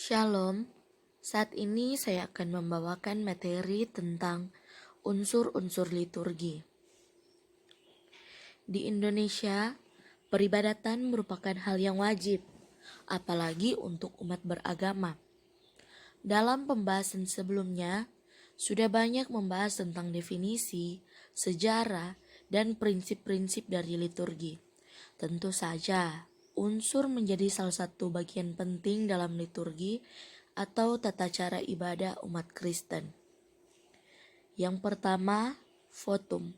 Shalom, saat ini saya akan membawakan materi tentang unsur-unsur liturgi. Di Indonesia, peribadatan merupakan hal yang wajib, apalagi untuk umat beragama. Dalam pembahasan sebelumnya, sudah banyak membahas tentang definisi, sejarah, dan prinsip-prinsip dari liturgi. Tentu saja, unsur menjadi salah satu bagian penting dalam liturgi atau tata cara ibadah umat Kristen. Yang pertama, votum.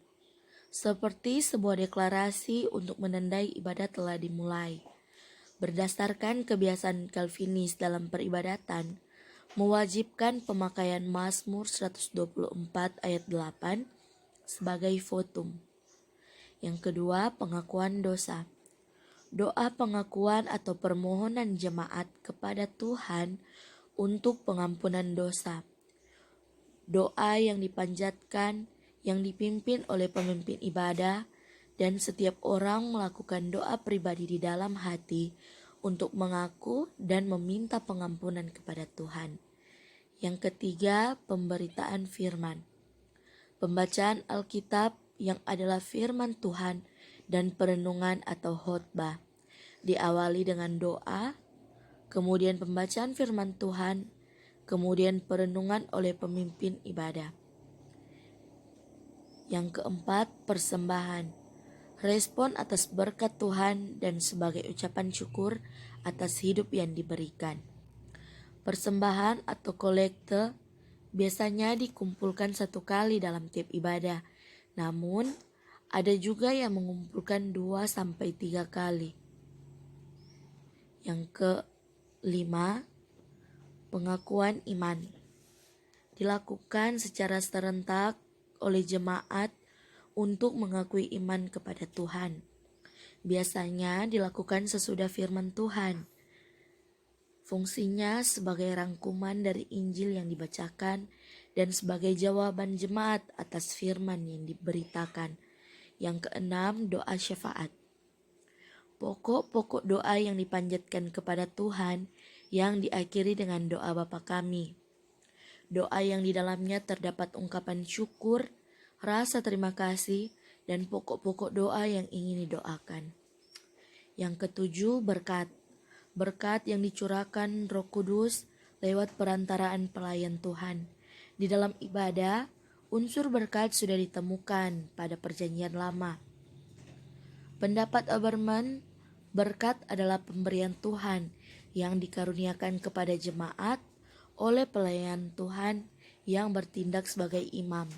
Seperti sebuah deklarasi untuk menandai ibadah telah dimulai. Berdasarkan kebiasaan Calvinis dalam peribadatan, mewajibkan pemakaian Mazmur 124 ayat 8 sebagai votum. Yang kedua, pengakuan dosa. Doa pengakuan atau permohonan jemaat kepada Tuhan untuk pengampunan dosa. Doa yang dipanjatkan, yang dipimpin oleh pemimpin ibadah, dan setiap orang melakukan doa pribadi di dalam hati untuk mengaku dan meminta pengampunan kepada Tuhan. Yang ketiga, pemberitaan firman. Pembacaan Alkitab yang adalah firman Tuhan dan perenungan atau khotbah. Diawali dengan doa, kemudian pembacaan firman Tuhan, kemudian perenungan oleh pemimpin ibadah. Yang keempat, persembahan. Respon atas berkat Tuhan dan sebagai ucapan syukur atas hidup yang diberikan. Persembahan atau kolekte biasanya dikumpulkan satu kali dalam tiap ibadah. Namun, ada juga yang mengumpulkan 2-3 kali. Yang kelima, pengakuan iman. Dilakukan secara serentak oleh jemaat untuk mengakui iman kepada Tuhan. Biasanya dilakukan sesudah firman Tuhan. Fungsinya sebagai rangkuman dari Injil yang dibacakan dan sebagai jawaban jemaat atas firman yang diberitakan. Yang keenam, doa syafaat. Pokok-pokok doa yang dipanjatkan kepada Tuhan yang diakhiri dengan doa Bapa Kami. Doa yang di dalamnya terdapat ungkapan syukur, rasa terima kasih, dan pokok-pokok doa yang ingin didoakan. Yang ketujuh, berkat. Berkat yang dicurahkan Roh Kudus lewat perantaraan pelayan Tuhan. Di dalam ibadah, unsur berkat sudah ditemukan pada Perjanjian Lama. Pendapat Oberman, berkat adalah pemberian Tuhan yang dikaruniakan kepada jemaat oleh pelayan Tuhan yang bertindak sebagai imam.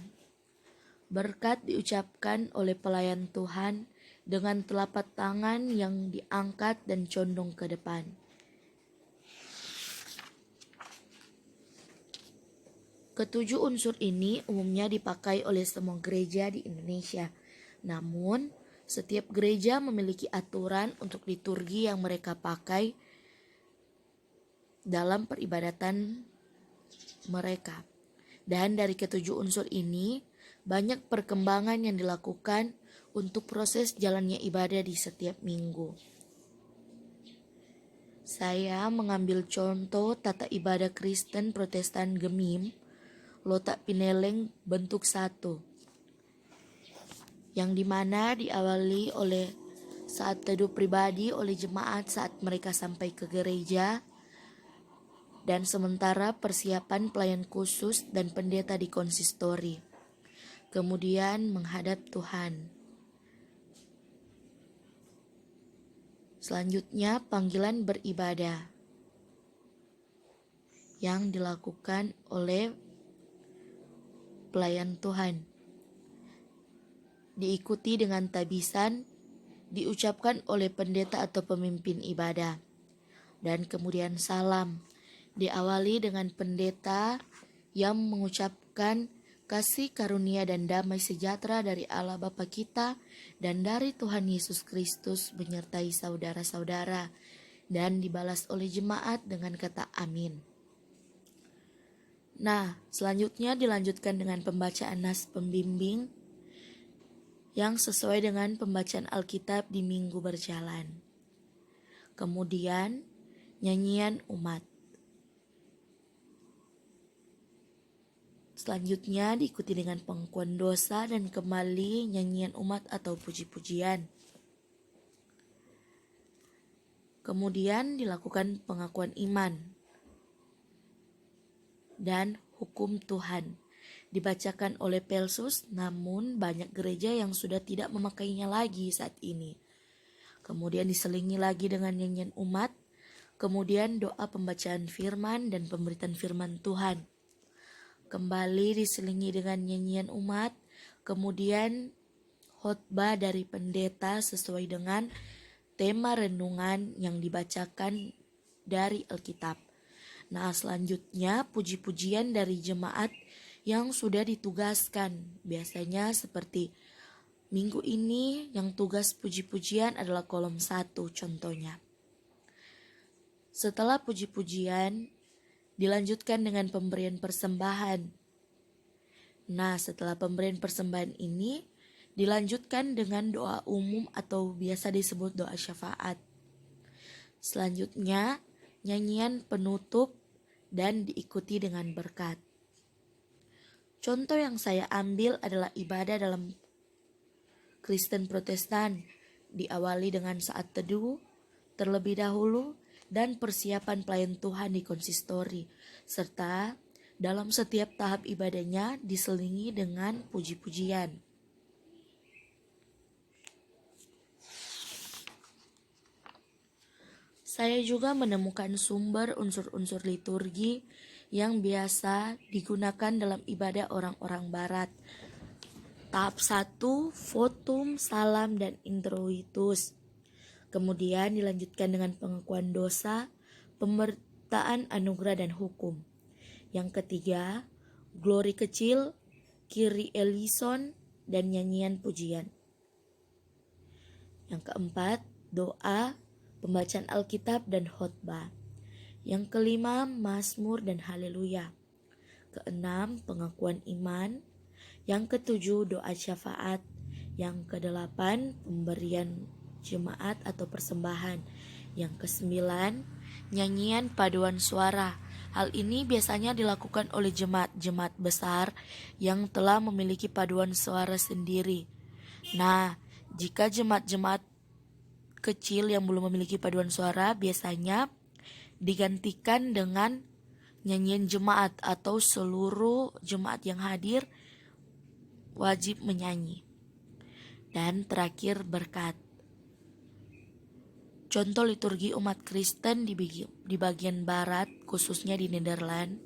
Berkat diucapkan oleh pelayan Tuhan dengan telapak tangan yang diangkat dan condong ke depan. Ketujuh unsur ini umumnya dipakai oleh semua gereja di Indonesia. Namun, setiap gereja memiliki aturan untuk liturgi yang mereka pakai dalam peribadatan mereka. Dan dari ketujuh unsur ini, banyak perkembangan yang dilakukan untuk proses jalannya ibadah di setiap minggu. Saya mengambil contoh tata ibadah Kristen Protestan Gemim, Lotak Pineleng bentuk 1, yang dimana diawali oleh saat teduh pribadi oleh jemaat saat mereka sampai ke gereja, dan sementara persiapan pelayan khusus dan pendeta di konsistori. Kemudian menghadap Tuhan. Selanjutnya panggilan beribadah yang dilakukan oleh pelayan Tuhan. Diikuti dengan tabisan diucapkan oleh pendeta atau pemimpin ibadah. Dan kemudian salam diawali dengan pendeta yang mengucapkan kasih karunia dan damai sejahtera dari Allah Bapa kita dan dari Tuhan Yesus Kristus menyertai saudara-saudara, dan dibalas oleh jemaat dengan kata amin. Nah, selanjutnya dilanjutkan dengan pembacaan nas pembimbing yang sesuai dengan pembacaan Alkitab di minggu berjalan. Kemudian, nyanyian umat. Selanjutnya diikuti dengan pengakuan dosa dan kembali nyanyian umat atau puji-pujian. Kemudian dilakukan pengakuan iman dan hukum Tuhan. Dibacakan oleh Pelsus, namun banyak gereja yang sudah tidak memakainya lagi saat ini. Kemudian diselingi lagi dengan nyanyian umat, kemudian doa pembacaan firman dan pemberitaan firman Tuhan. Kembali diselingi dengan nyanyian umat, kemudian khotbah dari pendeta sesuai dengan tema renungan yang dibacakan dari Alkitab. Nah, selanjutnya puji-pujian dari jemaat yang sudah ditugaskan. Biasanya seperti minggu ini yang tugas puji-pujian adalah kolom 1 contohnya. Setelah puji-pujian, dilanjutkan dengan pemberian persembahan. Nah, setelah pemberian persembahan ini, dilanjutkan dengan doa umum atau biasa disebut doa syafaat. Selanjutnya, nyanyian penutup dan diikuti dengan berkat. Contoh yang saya ambil adalah ibadah dalam Kristen Protestan, diawali dengan saat teduh terlebih dahulu dan persiapan pelayan Tuhan di konsistori, serta dalam setiap tahap ibadahnya diselingi dengan puji-pujian. Saya juga menemukan sumber unsur-unsur liturgi yang biasa digunakan dalam ibadah orang-orang barat. Tahap 1, votum, salam, dan introitus. Kemudian dilanjutkan dengan pengakuan dosa, pemberitaan anugerah dan hukum. Yang ketiga, glori kecil, Kyrie eleison, dan nyanyian pujian. Yang keempat, doa, pembacaan Alkitab dan khotbah. Yang kelima, mazmur dan haleluya. Keenam, pengakuan iman. Yang ketujuh, doa syafaat. Yang kedelapan, pemberian jemaat atau persembahan. Yang kesembilan, nyanyian paduan suara. Hal ini biasanya dilakukan oleh jemaat-jemaat besar yang telah memiliki paduan suara sendiri. Nah, jika jemaat-jemaat kecil yang belum memiliki paduan suara, biasanya digantikan dengan nyanyian jemaat atau seluruh jemaat yang hadir wajib menyanyi. Dan terakhir, berkat. Contoh liturgi umat Kristen di bagian barat, khususnya di Nederland,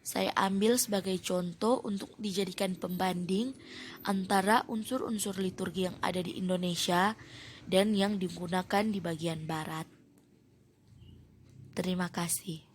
saya ambil sebagai contoh untuk dijadikan pembanding antara unsur-unsur liturgi yang ada di Indonesia dan yang digunakan di bagian barat. Terima kasih.